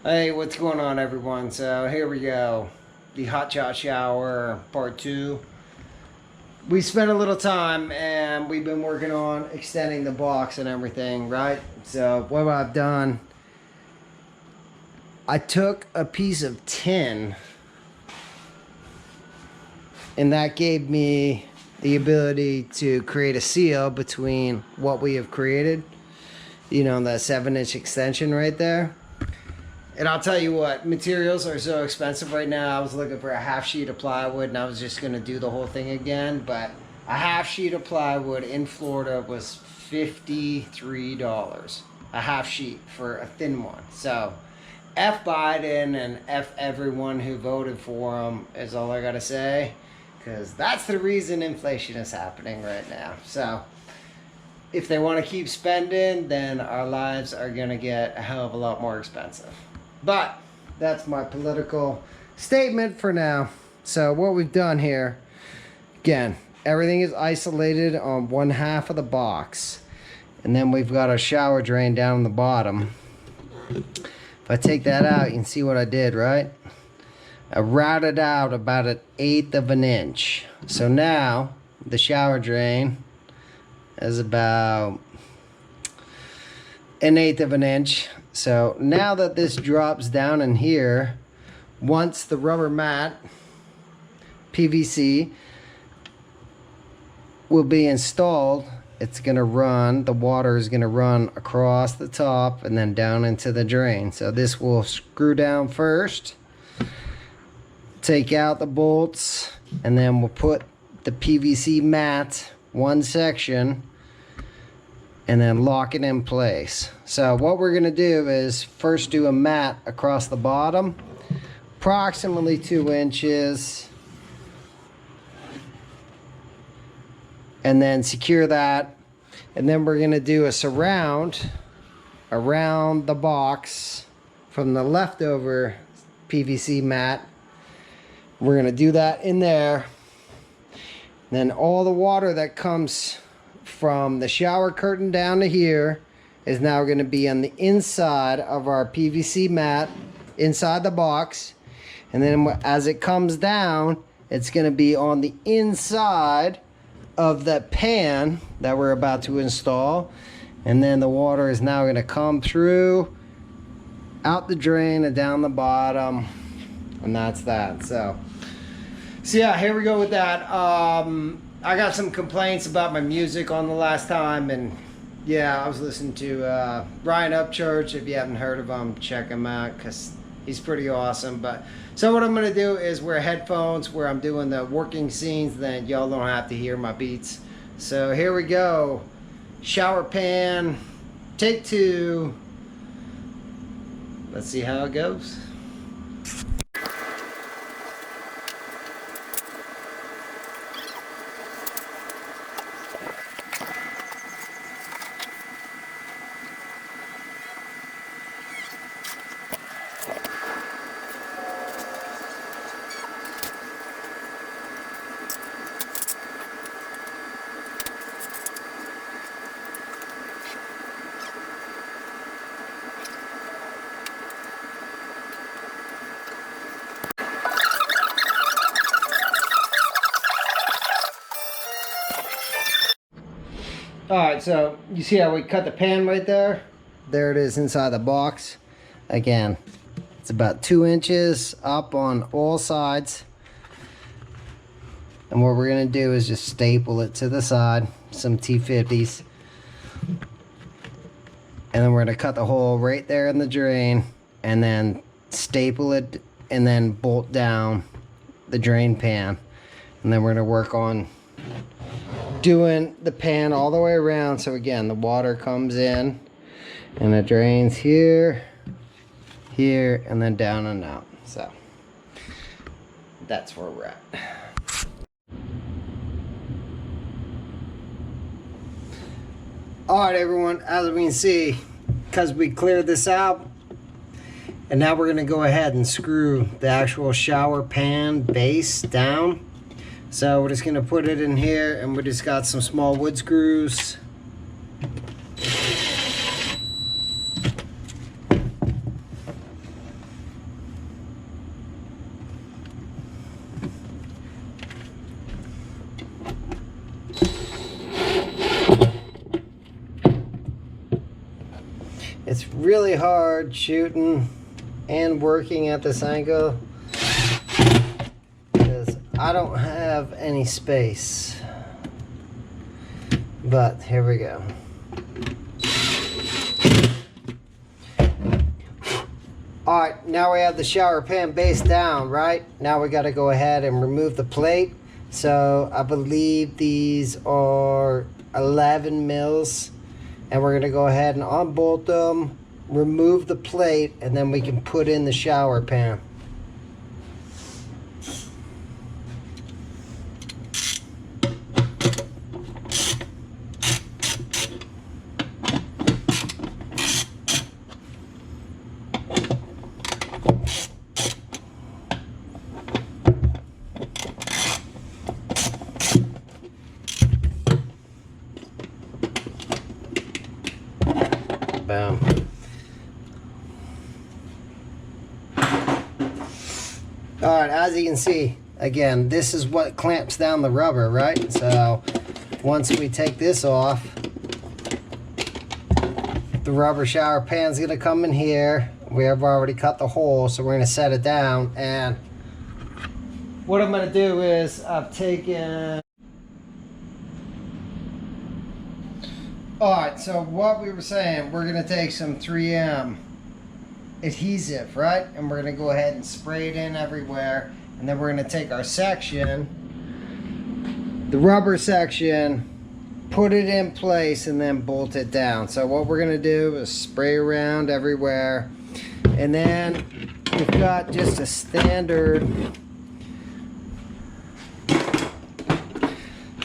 Hey, what's going on, everyone? So here we go, the Hotshot shower part 2. We spent a little time and we've been working on extending the box and everything, right? So what I've done, I took a piece of tin and that gave me the ability to create a seal between what we have created, you know, that 7-inch extension right there. And I'll tell you what, materials are so expensive right now. I was looking for a half sheet of plywood and I was just going to do the whole thing again. But a half sheet of plywood in Florida was $53. A half sheet for a thin one. So, F Biden and F everyone who voted for him is all I got to say. Because that's the reason inflation is happening right now. So, if they want to keep spending, then our lives are going to get a hell of a lot more expensive. But that's my political statement for now. So what we've done here, again, everything is isolated on one half of the box. And then we've got a shower drain down the bottom. If I take that out, you can see what I did, right? I routed out about 1/8 of an inch. So now the shower drain is about 1/8 of an inch. So now that this drops down in here, once the rubber mat PVC will be installed, it's gonna run, the water is gonna run across the top and then down into the drain. So this will screw down first, take out the bolts, and then we'll put the PVC mat, one section, and then lock it in place. So what we're gonna do is first do a mat across the bottom, approximately 2 inches, and then secure that. And then we're gonna do a surround around the box from the leftover PVC mat. We're gonna do that in there. Then all the water that comes from the shower curtain down to here is now going to be on the inside of our PVC mat inside the box, and then as it comes down, it's going to be on the inside of the pan that we're about to install. And then the water is now going to come through out the drain and down the bottom, and that's that. So yeah, here we go with that. I got some complaints about my music on the last time, and yeah, I was listening to Ryan Upchurch. If you haven't heard of him, check him out because he's pretty awesome. But so what I'm gonna do is wear headphones where I'm doing the working scenes, then y'all don't have to hear my beats. So here we go. Shower pan, take 2. Let's see how it goes. Alright, so you see how we cut the pan right there? There it is inside the box. Again, it's about 2 inches up on all sides. And what we're going to do is just staple it to the side, some T50s. And then we're going to cut the hole right there in the drain and then staple it and then bolt down the drain pan. And then we're going to work on doing the pan all the way around. So again, the water comes in and it drains here, here, and then down and out. So that's where we're at. Alright everyone, as we can see, because we cleared this out, and now we're going to go ahead and screw the actual shower pan base down. So we're just going to put it in here, and we just got some small wood screws. It's really hard shooting and working at this angle because I don't have any space. But here we go. Alright, now we have the shower pan base down, right? Now we got to go ahead and remove the plate. So I believe these are 11 mils. And we're going to go ahead and unbolt them, remove the plate, and then we can put in the shower pan. Boom. Alright, as you can see, again, this is what clamps down the rubber, right? So once we take this off, the rubber shower pan's gonna come in here. We have already cut the hole, so we're gonna set it down. And what I'm gonna do is I've taken... Alright, so what we were saying, we're going to take some 3M adhesive, right? And we're going to go ahead and spray it in everywhere. And then we're going to take our section, the rubber section, put it in place, and then bolt it down. So what we're going to do is spray around everywhere. And then we've got just a standard...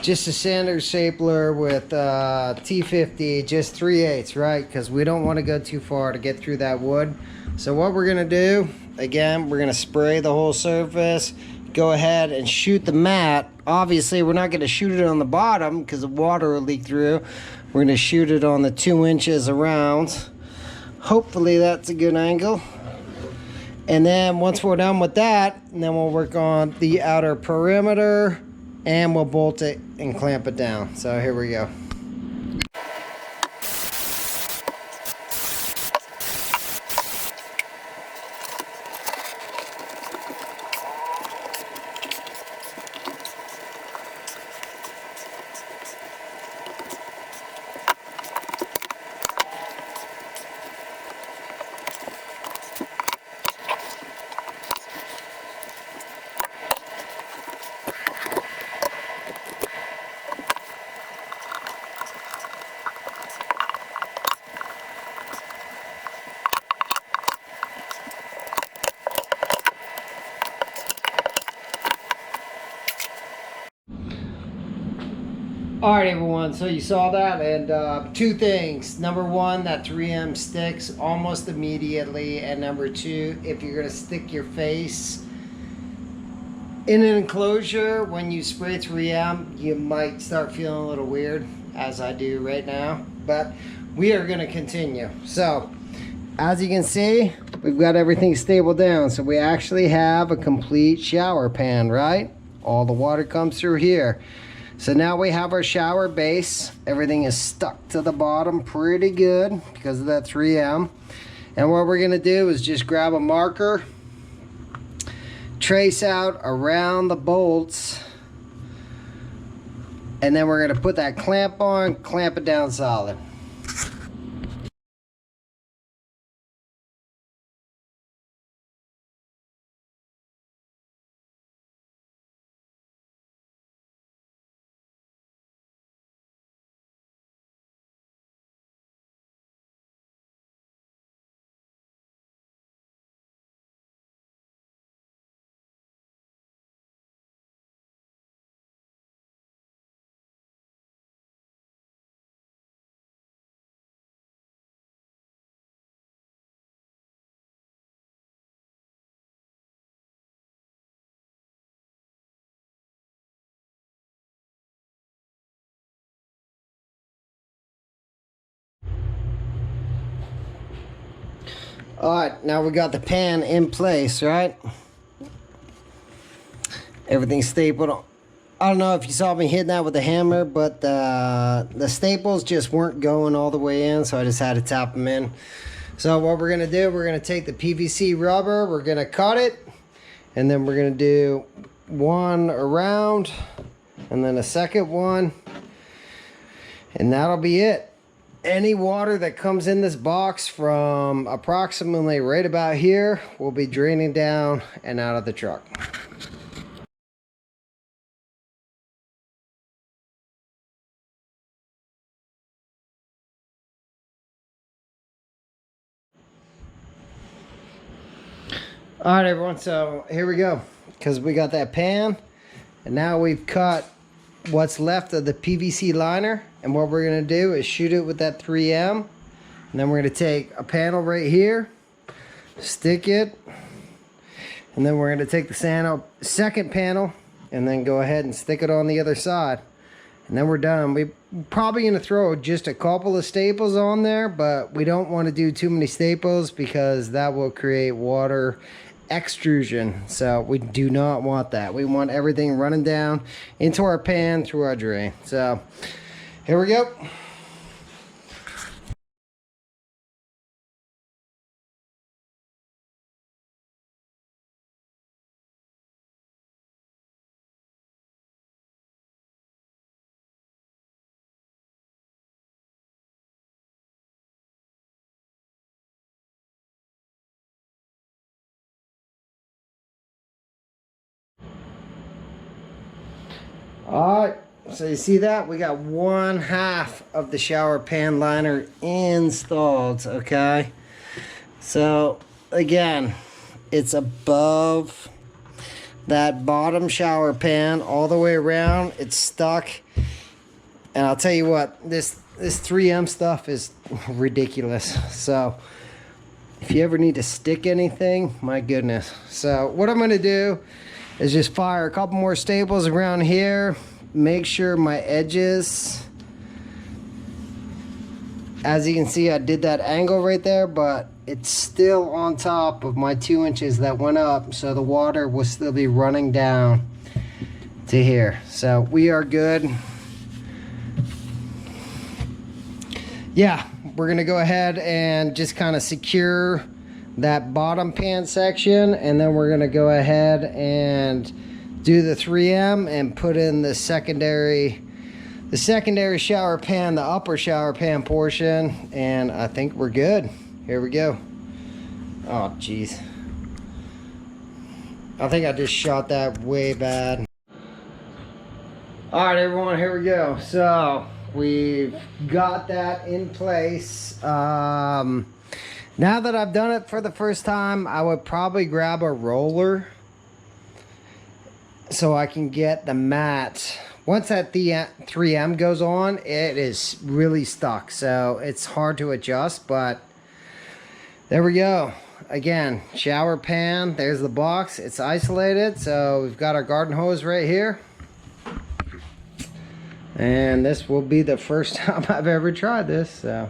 Just a standard stapler with T50, just 3/8, right? Because we don't want to go too far to get through that wood. So what we're going to do, again, we're going to spray the whole surface, go ahead and shoot the mat. Obviously, we're not going to shoot it on the bottom because the water will leak through. We're going to shoot it on the 2 inches around. Hopefully that's a good angle. And then once we're done with that, then we'll work on the outer perimeter. And we'll bolt it and clamp it down. So here we go. Alright everyone, so you saw that, and two things. Number one, that 3M sticks almost immediately, and number two, if you're going to stick your face in an enclosure when you spray 3M, you might start feeling a little weird, as I do right now, but we are going to continue. So, as you can see, we've got everything stable down, so we actually have a complete shower pan, right? All the water comes through here. So now we have our shower base. Everything is stuck to the bottom pretty good because of that 3M. And what we're gonna do is just grab a marker, trace out around the bolts, and then we're gonna put that clamp on, clamp it down solid. Alright, now we got the pan in place, right? Everything's stapled on. I don't know if you saw me hitting that with a hammer, but the staples just weren't going all the way in, so I just had to tap them in. So what we're gonna do, we're gonna take the PVC rubber, we're gonna cut it, and then we're gonna do one around and then a second one, and that'll be it. Any water that comes in this box from approximately right about here will be draining down and out of the truck. All right, everyone, so here we go. Because we got that pan, and now we've cut what's left of the PVC liner, and what we're gonna do is shoot it with that 3M, and then we're gonna take a panel right here, stick it, and then we're gonna take the second panel and then go ahead and stick it on the other side, and then we're done. We're probably gonna throw just a couple of staples on there, but we don't want to do too many staples because that will create water extrusion, so we do not want that. We want everything running down into our pan through our drain. So here we go. All right, so you see that? We got 1/2 of the shower pan liner installed, okay? So, again, it's above that bottom shower pan all the way around. It's stuck. And I'll tell you what, this 3M stuff is ridiculous. So, if you ever need to stick anything, my goodness. So, what I'm going to do is just fire a couple more staples around here. Make sure my edges, as you can see, I did that angle right there, but it's still on top of my 2 inches that went up, so the water will still be running down to here. So we are good. Yeah, we're gonna go ahead and just kind of secure that bottom pan section, and then we're gonna go ahead and do the 3M and put in the secondary shower pan, the upper shower pan portion, and I think we're good. Here we go. Oh geez, I think I just shot that way bad. All right, everyone, here we go. So we've got that in place. Now that I've done it for the first time, I would probably grab a roller so I can get the mat. Once that 3M goes on, it is really stuck, so it's hard to adjust, but there we go. Again, shower pan, there's the box, it's isolated, so we've got our garden hose right here. And this will be the first time I've ever tried this, so.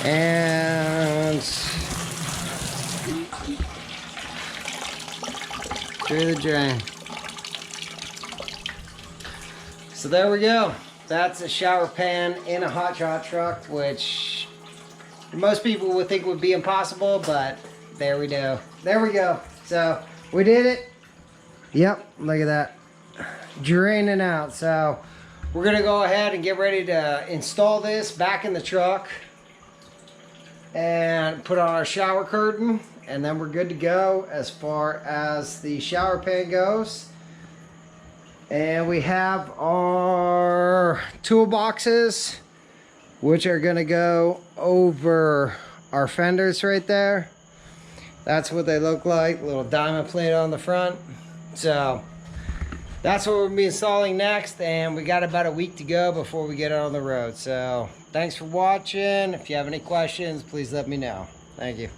And through the drain. So there we go. That's a shower pan in a Hotshot truck, which most people would think would be impossible, but there we go. There we go. So we did it. Yep, look at that. Draining out. So we're gonna go ahead and get ready to install this back in the truck and put on our shower curtain, and then we're good to go as far as the shower pan goes. And we have our toolboxes, which are gonna go over our fenders right there. That's what they look like, little diamond plate on the front. So that's what we'll be installing next, and we got about a week to go before we get on the road. So thanks for watching. If you have any questions, please let me know. Thank you.